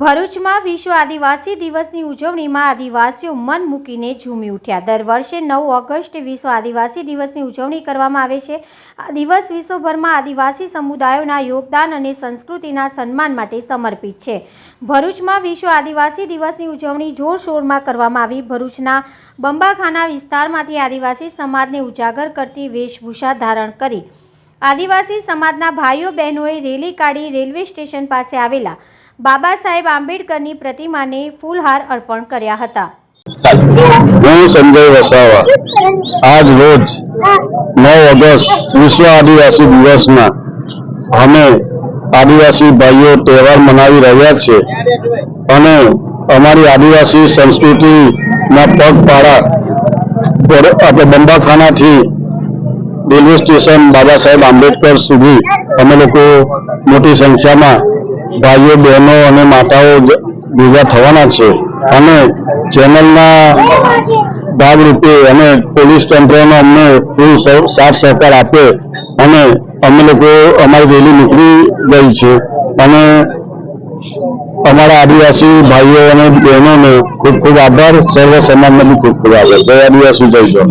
ભરૂચમાં વિશ્વ આદિવાસી દિવસની ઉજવણીમાં આદિવાસીઓ મન મૂકીને ઝૂમી ઉઠ્યા। દર વર્ષે 9 ઓગસ્ટે વિશ્વ આદિવાસી દિવસની ઉજવણી કરવામાં આવે છે। આ દિવસ વિશ્વભરમાં આદિવાસી સમુદાયોના યોગદાન અને સંસ્કૃતિના સન્માન માટે સમર્પિત છે। ભરૂચમાં વિશ્વ આદિવાસી દિવસની ઉજવણી જોરશોરમાં કરવામાં આવી। ભરૂચના બંબાખાના વિસ્તારમાંથી આદિવાસી સમાજને ઉજાગર કરતી વેશભૂષા ધારણ કરી આદિવાસી સમાજના ભાઈઓ બહેનોએ રેલી કાઢી રેલવે સ્ટેશન પાસે આવેલા બાબા સાહેબ આંબેડકરની પ્રતિમાને ફૂલહાર અર્પણ કર્યા હતા। હું સંજય વસાવા આજ રોજ 9 ઓગસ્ટ વિશ્વ આદિવાસી દિવસમાં અમે આદિવાસી ભાઈઓ તહેવાર મનાવી રહ્યા છે અને અમારી આદિવાસી સંસ્કૃતિના પગપાળા આપણે બંબાખાનાથી રેલવે સ્ટેશન બાબા સાહેબ આંબેડકર સુધી અમે લોકો મોટી સંખ્યામાં ભાઈઓ બહેનો અને માતાઓ ભેગા થવાના છે અને ચેનલના ભાગરૂપે અને પોલીસ તંત્રનો અમને ફૂલ સાથ સહકાર આપે અને અમે લોકો અમારી રેલી નીકળી ગઈ છે અને અમારા આદિવાસી ભાઈઓ અને બહેનોને ખૂબ ખૂબ આભાર। સર્વ સમાજમાંથી ખૂબ ખૂબ આભાર। જય આદિવાસી જય જય।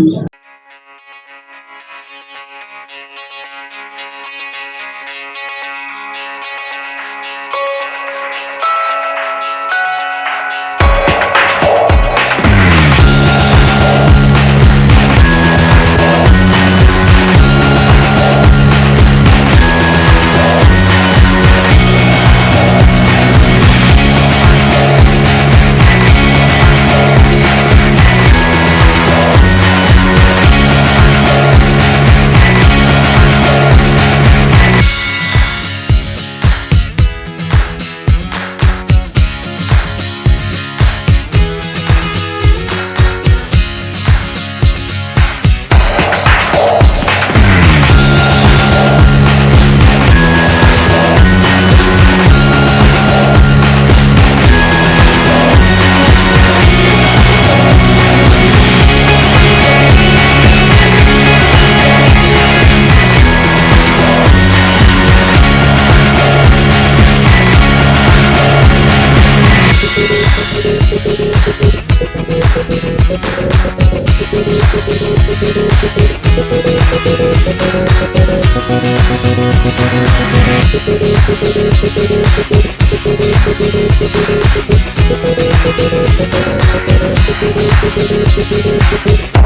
Thank you.